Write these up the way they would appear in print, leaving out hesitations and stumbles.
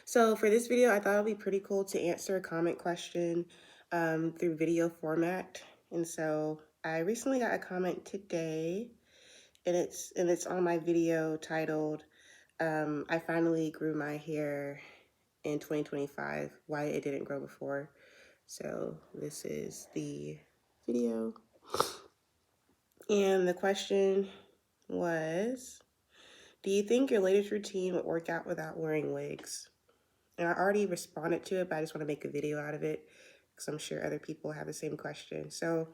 So for this video, I thought it'd be pretty cool to answer a comment question through video format. And so I recently got a comment today, and it's on my video titled "I finally grew my hair in 2025. Why it didn't grow before." So this is the video, and the question was, "Do you think your latest routine would work out without wearing wigs?" And I already responded to it, but I just want to make a video out of it because I'm sure other people have the same question. So,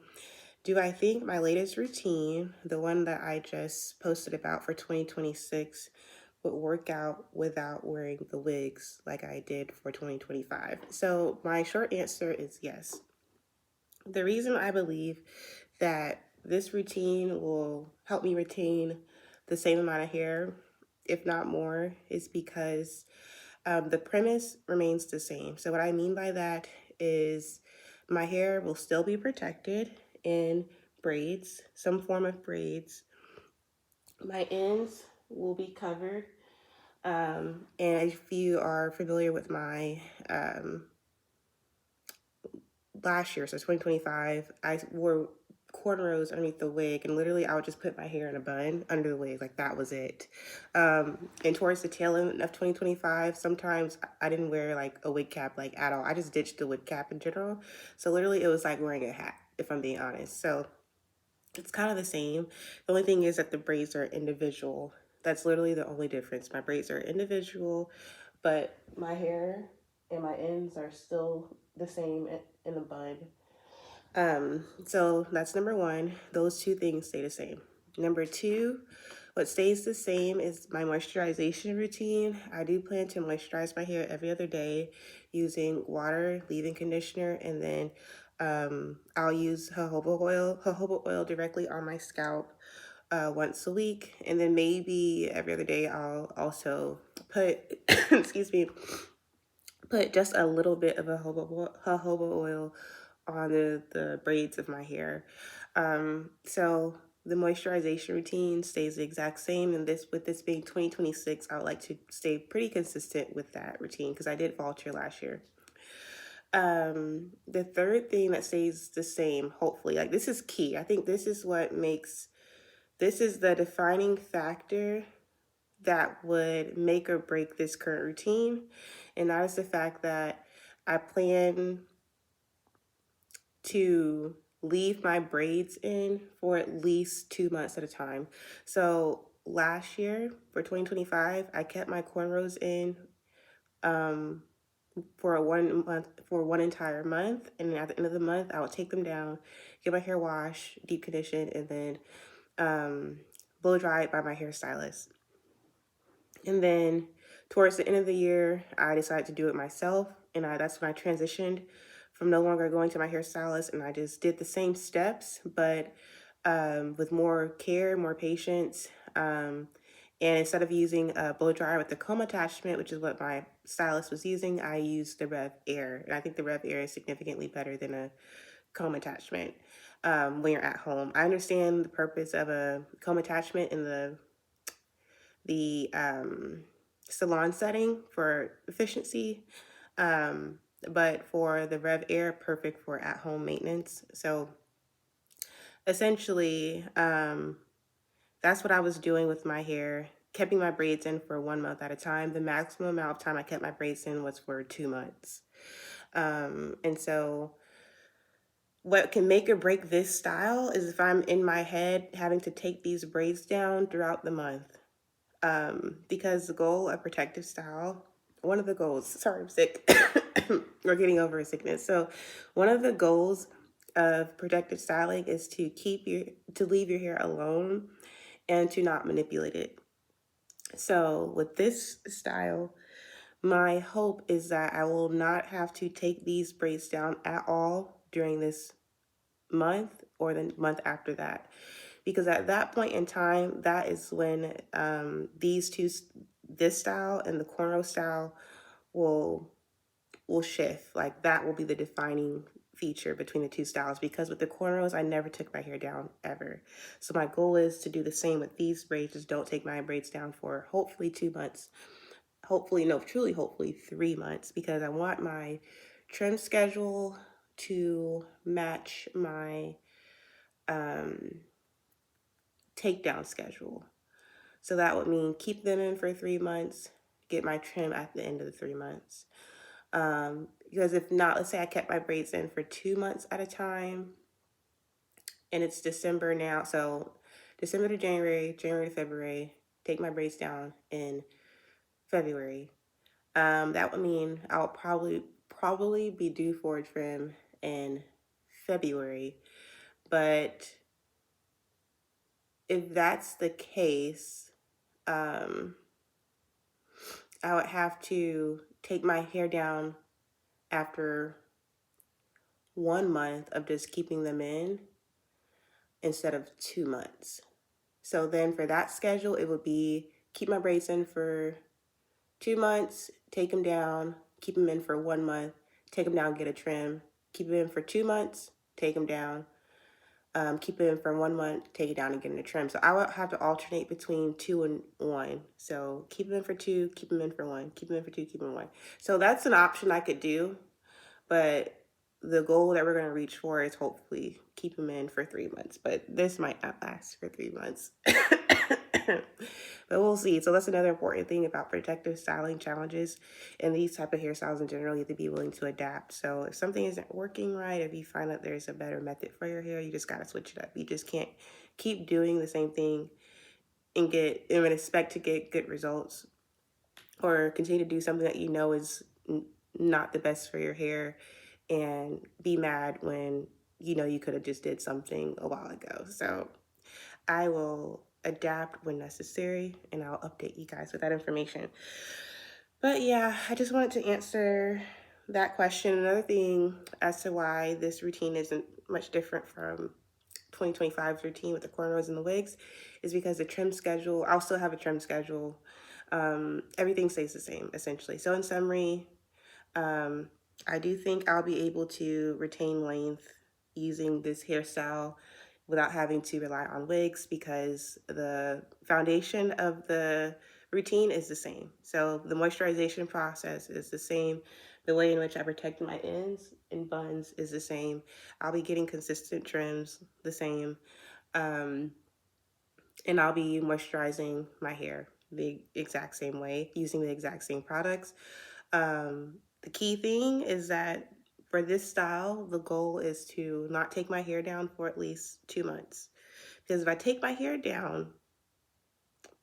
do I think my latest routine, the one that I just posted about for 2026, would work out without wearing the wigs like I did for 2025? So, my short answer is yes. The reason I believe that this routine will help me retain the same amount of hair, if not more, is because the premise remains the same. So what I mean by that is my hair will still be protected in braids, some form of braids. My ends will be covered. And if you are familiar with my last year, so 2025, I wore cornrows underneath the wig, and literally I would just put my hair in a bun under the wig, like that was it. And towards the tail end of 2025, sometimes I didn't wear like a wig cap like at all. I just ditched the wig cap in general. So literally it was like wearing a hat, if I'm being honest. So it's kind of the same. The only thing is that the braids are individual. That's literally the only difference. My braids are individual, but my hair and my ends are still the same in the bun. So that's number one. Those two things stay the same. Number two, what stays the same is my moisturization routine. I do plan to moisturize my hair every other day using water, leave-in conditioner, and then I'll use jojoba oil directly on my scalp once a week. And then maybe every other day I'll also put, excuse me, put just a little bit of a jojoba oil on the braids of my hair. So the moisturization routine stays the exact same, and with this being 2026, I would like to stay pretty consistent with that routine because I did falter last year. The third thing that stays the same, hopefully, like this is key. I think this is this is the defining factor that would make or break this current routine, and that is the fact that I plan to leave my braids in for at least 2 months at a time. So last year for 2025, I kept my cornrows in for one entire month, and at the end of the month, I would take them down, get my hair washed, deep condition, and then blow dry it by my hairstylist. And then towards the end of the year, I decided to do it myself, and that's when I transitioned from no longer going to my hairstylist, and I just did the same steps, but with more care, more patience. And instead of using a blow dryer with the comb attachment, which is what my stylist was using, I used the Rev Air. And I think the Rev Air is significantly better than a comb attachment when you're at home. I understand the purpose of a comb attachment in the salon setting for efficiency, but for the Rev Air, perfect for at-home maintenance. So essentially, that's what I was doing with my hair, keeping my braids in for 1 month at a time. The maximum amount of time I kept my braids in was for 2 months. And so what can make or break this style is if I'm in my head having to take these braids down throughout the month. Because the goal of protective style, one of the goals, sorry, I'm sick, we're getting over a sickness. So one of the goals of protective styling is to leave your hair alone and to not manipulate it. So with this style, my hope is that I will not have to take these braids down at all during this month or the month after that, because at that point in time, that is when this style and the cornrow style will shift. Like that will be the defining feature between the two styles, because with the cornrows, I never took my hair down ever. So my goal is to do the same with these braids. Just don't take my braids down for hopefully 2 months. hopefully, no, truly, hopefully 3 months, because I want my trim schedule to match my um, takedown schedule. So that would mean keep them in for 3 months, get my trim at the end of the 3 months. Because if not, let's say I kept my braids in for 2 months at a time, and it's December now. So December to January, January to February, take my braids down in February. That would mean I'll probably be due for a trim in February. But if that's the case, um, I would have to take my hair down after 1 month of just keeping them in instead of 2 months. So then for that schedule, it would be keep my braids in for 2 months, take them down, keep them in for 1 month, take them down, get a trim, keep them in for 2 months, take them down, keep it in for 1 month, take it down and get in a trim. So I would have to alternate between 2 and 1. So keep them in for 2, keep them in for 1, keep them in for 2, keep them in 1. So that's an option I could do, but the goal that we're going to reach for is hopefully keep them in for 3 months, but this might not last for 3 months. But we'll see. So that's another important thing about protective styling challenges and these type of hairstyles in general. You have to be willing to adapt. So if something isn't working right, if you find that there's a better method for your hair, you just got to switch it up. You just can't keep doing the same thing and expect to get good results, or continue to do something that you know is not the best for your hair and be mad when you know you could have just did something a while ago. So I will adapt when necessary, and I'll update you guys with that information. But yeah, I just wanted to answer that question. Another thing as to why this routine isn't much different from 2025's routine with the cornrows and the wigs is because the trim schedule, I'll still have a trim schedule. Everything stays the same, essentially. So in summary, um, I do think I'll be able to retain length using this hairstyle without having to rely on wigs, because the foundation of the routine is the same. So the moisturization process is the same. The way in which I protect my ends and buns is the same. I'll be getting consistent trims the same. And I'll be moisturizing my hair the exact same way using the exact same products. The key thing is that for this style, the goal is to not take my hair down for at least 2 months. Because if I take my hair down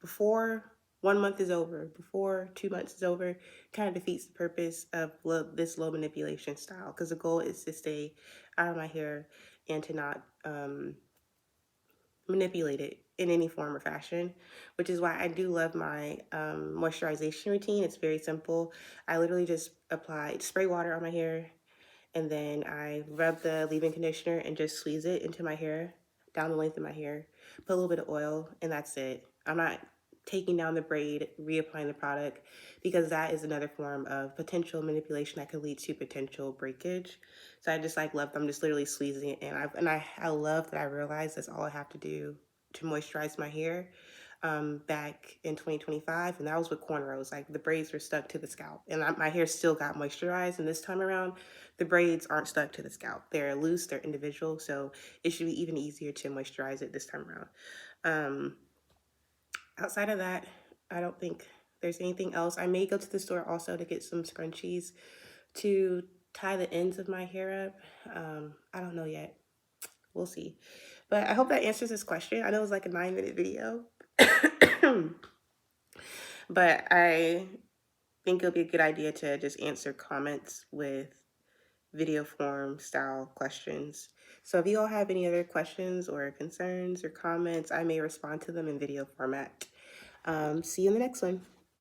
before 1 month is over, before 2 months is over, it kind of defeats the purpose of this low manipulation style. Because the goal is to stay out of my hair and to not manipulate it in any form or fashion, which is why I do love my moisturization routine. It's very simple. I literally just spray water on my hair, and then I rub the leave-in conditioner and just squeeze it into my hair, down the length of my hair, put a little bit of oil, and that's it. I'm not taking down the braid, reapplying the product, because that is another form of potential manipulation that could lead to potential breakage. So I just love, I'm just literally squeezing it, and I love that I realized that's all I have to do to moisturize my hair back in 2025, and that was with cornrows. Like, the braids were stuck to the scalp, and my hair still got moisturized, and this time around the braids aren't stuck to the scalp. They're loose, they're individual, so it should be even easier to moisturize it this time around. Outside of that, I don't think there's anything else. I may go to the store also to get some scrunchies to tie the ends of my hair up. I don't know yet. We'll see. But I hope that answers this question. I know it was like a 9-minute video. But I think it'll be a good idea to just answer comments with video form style questions. So if you all have any other questions or concerns or comments, I may respond to them in video format. See you in the next one.